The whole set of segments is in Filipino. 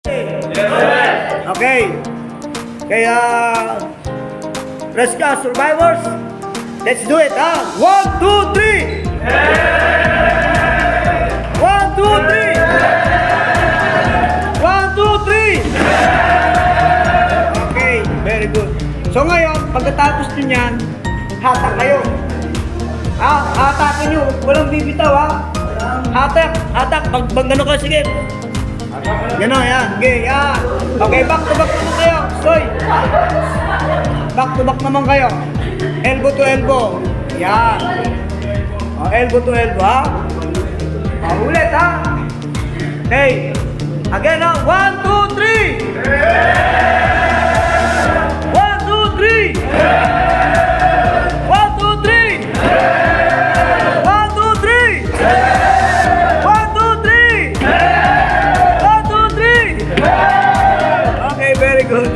Okay. Kaya, Rescue Survivors, let's do it, ha? 1, 2, 3! 1, 2, 3! 1, 2, 3! Okay, very good. So ngayon, pagkatapos nyo yan, hatak kayo. Ha? Hatakin nyo, walang bibitaw, ha? Hatak, pag gano'n ka, sige. Gano'n, yan. Okay, yan. Okay, back to back naman kayo. Soy. Back to back naman kayo. Elbow to elbow. Yan. Elbow to elbow, ha? Ulit, ha? Okay. Again, ha? 1, 2, 3. 1, 2, 3. 1, 2, 3. 1, 2, 3. 1, 2, 3. 1, 2, 3. Okay, very good.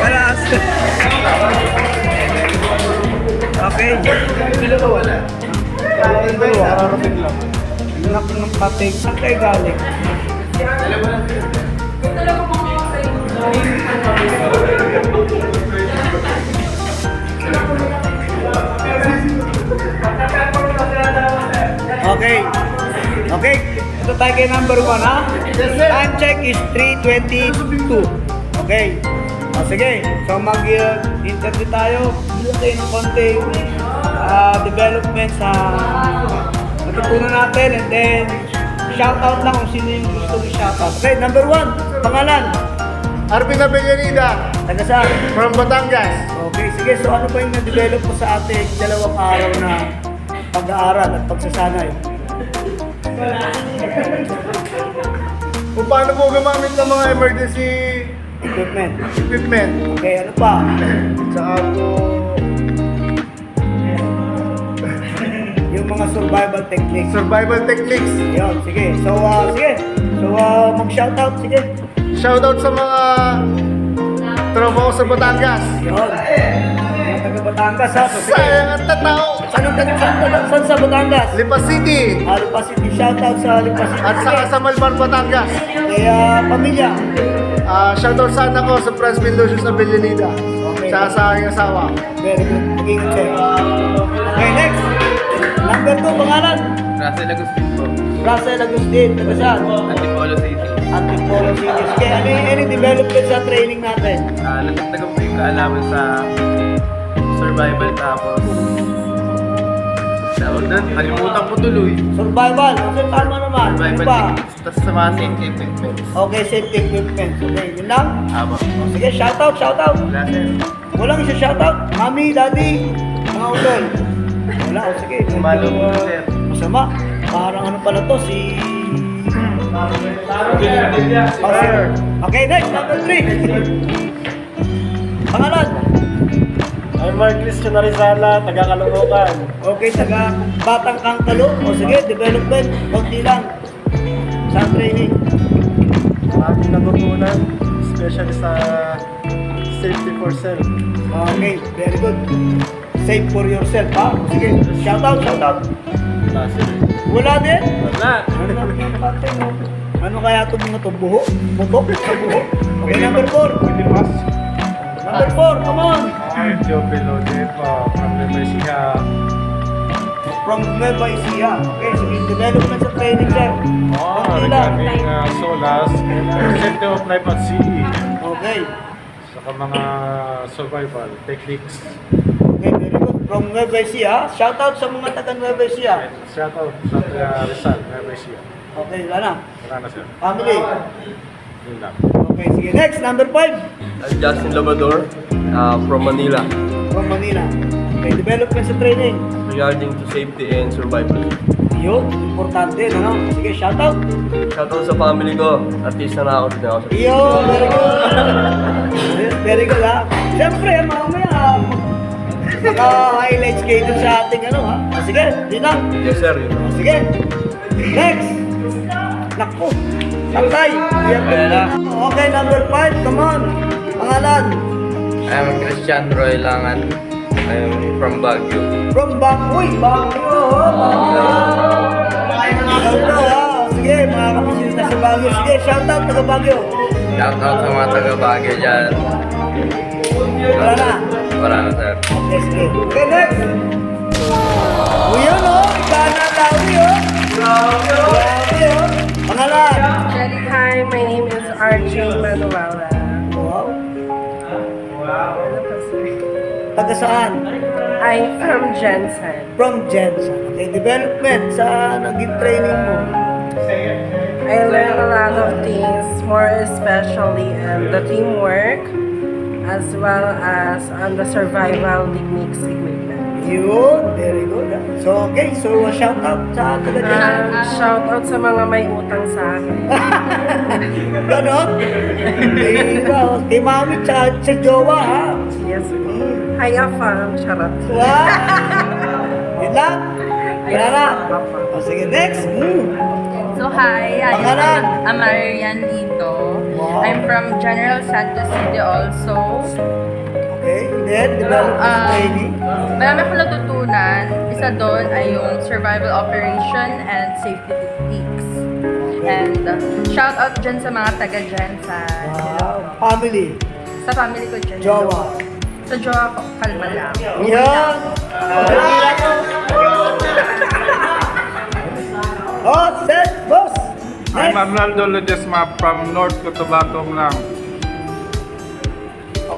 Kalas. Okay. Sila ba wala? Yung dalawa, kararating lang. Anak ng patig. Saan kayo galing? Okay. Okay. Ito tayo kay number 1, ha? Time check is 3:22. Okay. Sige. So mag-interview tayo. Bigyan tayo ng konting development sa natutunan natin, and then shoutout lang kung sino yung gusto i-shoutout. Okay, number 1, pangalan. Arvin Abellanida, Taga saan? from Batangas. Okay, sige. So ano pa yung na-develop mo sa ating 2 araw na pag-aaral at pagsasanay? Kung paano po gumamit ng mga emergency Equipment. equipment. Okay, ano pa? Tsaka po, Yung mga survival techniques. survival techniques. Yun, sige. So, mag-shoutout, sige. Shoutout sa mga tropa ko sa Batangas. Yun. Mga taga Batangas, ha? So, sige. Sayang ang tatao. Saan sa Batangas? Lipa City. Lipa City. Shoutout sa Lipa City. At saka sa Malbar, Batangas. Kaya, pamilya. Shoutout sa anak ko sa Franz Mendoza Abellanida. Okay. Tsaka sa aking asawa. Very good. Mag-ingat kayo. Okay, next. Number 2, pangalan. Russell Agustin po. Russell Agustin. Taga saan? Antipolo City. Antipolo City. Sige, ano yung development sa training natin? Natagtagan po yung kaalaman sa survival, tapos tawag doon, kalimutan ko tuloy. Survival. Kasi tama naman. Ano Survival ba? techniques, tapos sa mga safety equipment. Okay, safety equipment. Okay, yun lang. Aba. O, sige, shoutout. Wala sir. Walang isa shoutout. Mami, daddy, mga utol. Wala, o sige. Malo po sir. Masama. Parang ano pala to, si... Oh, sir. Okay, next, number 3. Pangalan. I'm Mark Christian Arizala, taga Caloocan. Okay, taga Batang Kangkalo. O sige, development. Kunti lang. Sa training. Maraming natutunan, especially sa safety for self. Okay, very good. Save for yourself, ha? Sige, shoutout. Wala din? Wala. Ano kaya itong mga to? Buho? Butok? Sa buho? Okay, number 4. Number 4, come on! I'm Joe Pelode from Nemesia. From Nueva Ecija. Okay, sige, development sa training, sir. Kunti lang. Regarding SOLAS, safety of life at sea, Okay. saka mga survival techniques. Okay, very good. From Nueva Ecija. Shoutout sa mga taga Nueva Ecija. Shout out sa taga Rizal, Nemesia. Okay, wala na. Wala na sir. Family. Yun lang. Okay, sige. Next, number 5. Justin Labrador, from Manila. From Manila. Okay, development sa training. Regarding to safety and survival. Yun, importante, ano? Sige, shoutout. Shoutout sa family ko. Artista na ako din ako. Yo, very good. Very good, ha? Siyempre, mamaya, maka-highlights kayo dun sa ating ano, ha? Sige, di na. Yes sir, yun. Sige. Next. Naku. Patay. Okay, number 5. Come on. Pangalan. I'm Christian Roy Langan. I'm from Baguio. From Baguio. Baguio. Baguio. Ganda, ha? sige, mga kabisita sa Baguio. Sige, shoutout taga Baguio. Shoutout sa mga taga-Baguio dyan. Wala na. Wala na, sir. Okay, sige. Okay, next. Yun, oh. Ikana Lawi, oh. Grabe, oh. Pangalan. Hi, my name is Archie Manuela. Wow. Ano pa, sir? Taga saan? I'm from Jensen. From Jensen. Okay, development sa naging training mo. I learned a lot of things, more especially the teamwork, as well as on the survival techniques equipment. Yun, very good. Ah. So, okay. So, shout out sa taga Jensen. Shout out sa mga may utang sa akin. Ganon? Kay mami sa jowa, ha? Yes. Hi, Afam. Charot. Wow! Yun lang? Wala na? O, sige, next. So hi, Pangalan? I'm Marian Lito. Wow. I'm from General Santos City also. Okay, then, development training. Marami akong natutunan. Isa doon ay yung survival operation and safety techniques. And shout out dyan sa mga taga-Jensen. Wow. Family. Sa family ko dyan. Jowa. Sa jowa ko, kalma lang. Yan. Oh, set, boss. I'm Next. Arnaldo Ledesma from North Cotabato lang.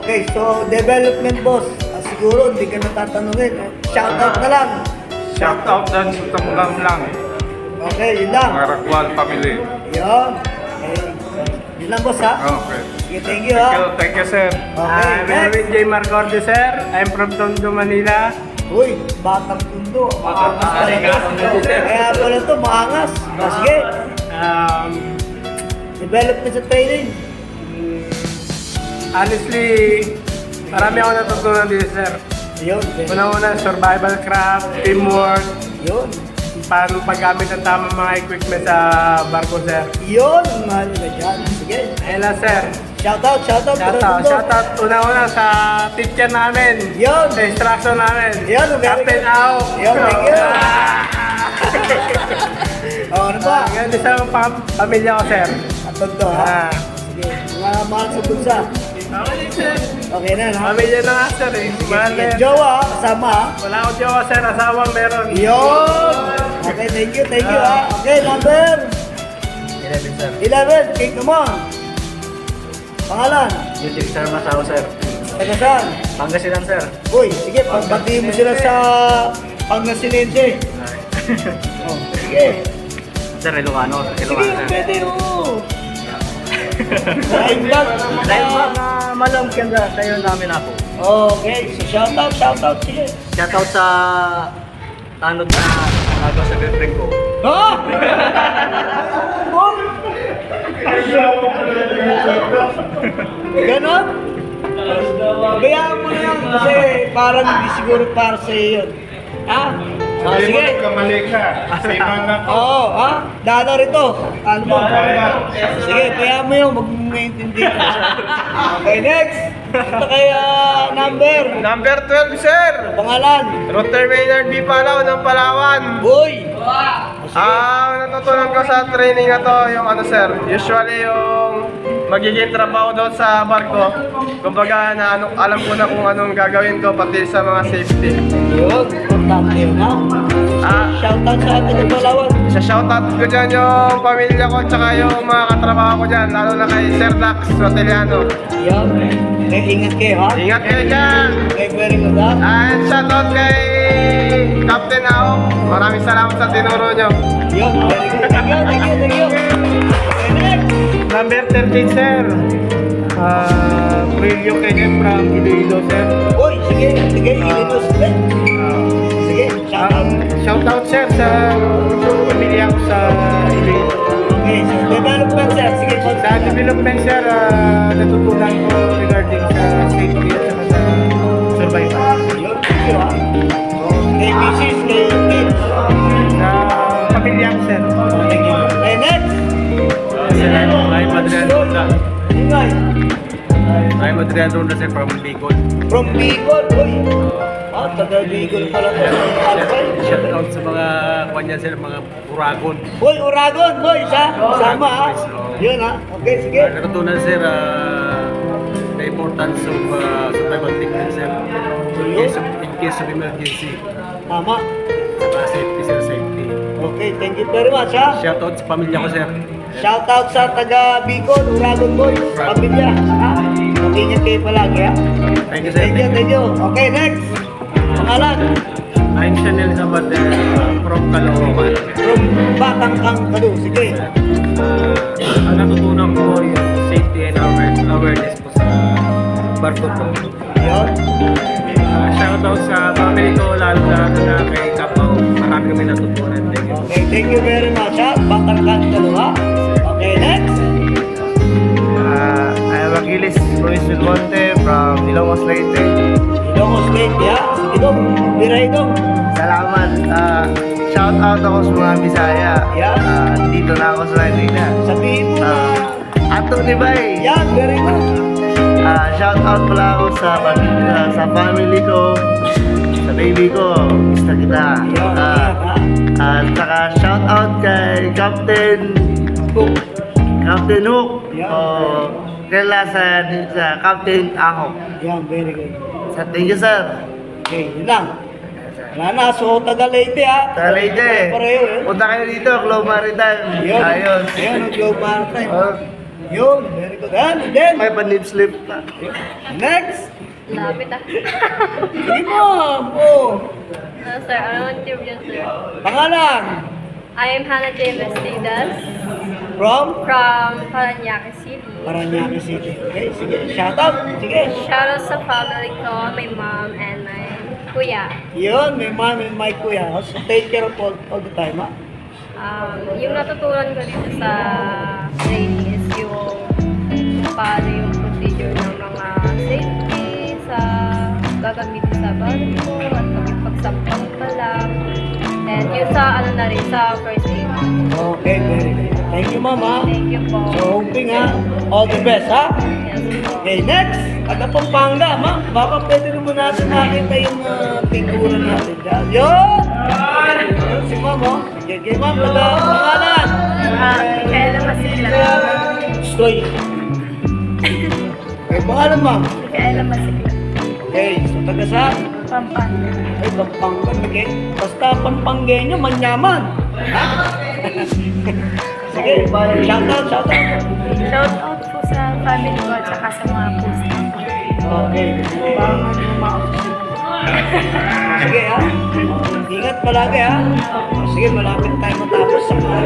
Okay, so development boss. Siguro hindi ka natatanungin. Shout out na lang. Shout out dan sa Tamlam lang. Okay, yun lang. Mga Rakwal family. Yun. Okay. Yun lang boss ha. Okay. Sige, thank you ha. Thank you, sir. Okay, next. J. Marcorte, sir. I'm from Tondo, Manila. Uy, batang tundo. Maangas talaga. Kaya pala to, maangas. Sige. Development sa training. Honestly, marami ako natutunan dito, sir. Yun. Una-una, survival craft, teamwork, Yun. paano paggamit ng tamang mga equipment sa barko, sir. Yun, mahal na dyan. Sige. Ayun lang, sir. Shoutout, shoutout. Shoutout una-una sa teacher namin. Yun. Sa instruction namin. Yun, very Captain good. Ao. Yun, thank you. Oh, ano ba? Yan din sa pamilya ko, sir. Atod to, ha? Sige. Mga mahal sa bulsa. Okay na, ha? Pamilya na nga, sir, eh. Mahal na Sige, yan. jowa, kasama, ha? Wala akong jowa, sir. Asawang meron. Yun! Okay, thank you, ha? Okay, number 11, sir. 11, take naman. Pangalan? Music, sir. Masawa, sir. Taga saan? Pangasinan, sir. Uy, sige, pagbatiin mo sila sa Pangasinense. Oh, sige. Sir, Ilocano. Sige, pwede, oo. Live vlog. Malam ka na tayo namin ako. Okay, so shoutout, sige. Shoutout sa tanod na nagawa sa girlfriend ko. Ha? Ganon? Bayaan mo na yan kasi parang hindi siguro para sa iyo yun. Ha? Ah, Hindi mo sige. nagkamali ka. Sima na ko. Oo, ha? Dalo rito. Ano mo? Sige, bayaan mo yun. Huwag mong maintindihan. Okay, next. Ito kay number. Number 12, sir. Pangalan. Router Maynard B. Palaw ng Palawan. Uy! Natutunan ko sa training na to, yung ano, sir, usually yung magiging trabaho doon sa barko. Kumbaga, na ano, alam ko na kung anong gagawin ko, pati sa mga safety. Yun, importante yun, ha? Shoutout sa atin ng Palawan. Sa shoutout ko dyan yung pamilya ko, tsaka yung mga katrabaho ko dyan, lalo na kay Sir Dax Roteliano. Yun. Okay, ingat kayo, ha? Ingat kayo dyan! Okay, very good, ha? And shoutout kay Captain Ao. Maraming salamat sa tinuro nyo. Yun, very good. Thank you. Okay, next. Number 13, sir. Prilio Kenya from Iloilo, sir. Uy, sige, Ilocos. Sige, shoutout. Shoutout, sir, sa pamilya ko sa Iloilo. Okay, so development, sir. Sige, Sa development, sir, natutunan ko regarding sa safety at saka sa survival. Yun, thank you, ha? Kay Mrs. kay kids. Sa pamilya ko, sir. Thank you. Okay, next. Sir, ay Madrian. Ingay. I'm Adrian Ronda sir from Bicol. From Bicol, boy. Taga Bicol pala to. Shout out sa mga kanya sir, mga Uragon. Boy, Uragon, boy, sama ha. Yun ha. Okay, sige. Natutunan sir, the importance of survival techniques sir. In case of emergency. Tama. Saka safety sir, safety. Okay, thank you very much ha. Shout out sa pamilya ko sir. Shout out sa taga Bicol, Uragon boys, pamilya. Ha? Mag-ingat kayo palagi ha. Thank you sir. Thank you. Okay, next. Pangalan. I'm Chanel Sabater from Caloocan. From Batang Kangkalo. Sige. Ang natutunan ko yung safety and awareness po sa barko ko. Yun. Shout out sa family ko, lalo na kay Kapaw. Marami kami natutunan. Thank you. Okay, thank you very much ha. Batang Kangkalo ha. Okay, next. I am Aquiles Luis Vilmonte from Ilocos Leyte. Ilocos Leyte ha. Sige dong. Biray dong. Salamat. Shout out ako sa mga Bisaya. Yeah. Dito na ako sa Maynila. Sabihin mo na. Anthony Bay. Yan, very good. Shout out pala ako sa pamilya, sa family ko, sa baby ko. Gusto kita. Yan, ha. At saka shout out kay Captain Hook. Captain Hook. Yeah. Kaya sa Captain Ahok. Yan, very good. Thank you, sir. Okay, yun lang. Wala na, so taga Leyte ha. Sa Leyte. Pareho eh. Punta kayo dito, Globe Maritime. Yun. Ayun. Ayun, ang Globe Maritime. Oh, Yun, very good. And then, may panid slip pa. next. Lapit ah. Sige ma'am. Oh. Sir, ano interview sir? Pangalan. I am Hannah J. Vestidas From from Paranaque City. Paranaque City. Okay, sige. Shout out. Sige. Shout out sa family ko, my mom and my kuya. Yun, may mom and my kuya. So take care of all the time ha. Yung natutunan ko dito sa training is yung paano yung procedure ng mga safety sa gagamitin sa barko at pagsampang pa lang. And yung sa ano na rin, sa first aid. Okay, very good. Thank you ma'am ha. Thank you po. So hoping ha. All the best ha. Yes po. Okay, next. Taga Pampanga, ma'am. Baka pwede naman natin makita yung pintura natin dyan. Yun! Yun, si ma'am, oh. Okay, ma'am. Taga pangalan. Micaela Masigla. Stoy. Okay, pangalan, ma'am. Micaela Masigla. Okay, so taga saan? Pampanga. Ay, Pampanga. Okay. Basta Pampanggenyo, manyaman. Ha? Sige, shout out, shout out. Shout out po sa family ko at saka sa mga post. Okay. Sige ha. Ingat palagi ha. Sige, malapit tayo matapos sa mga.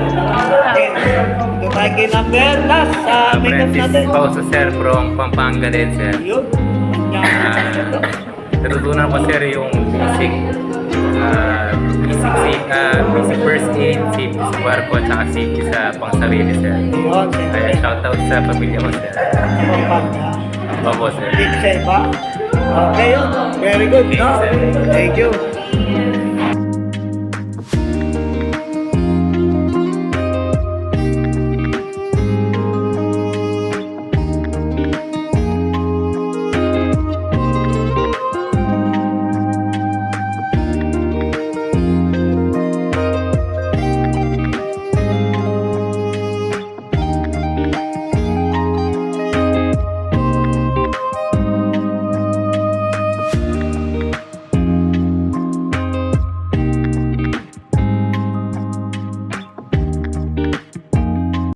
Okay. Ito tayo kay number last sa makeup Francis natin. Pausa sir from Pampanga din sir. Yun. Natutunan ko sir yung basic basic first aid, safety sa barko at saka safety sa pangsarili sir. Yun. Kaya shoutout sa pamilya ko sir. Pampanga. Opo sir. Big safe ha. Okay yun. Very good. No? Thank you.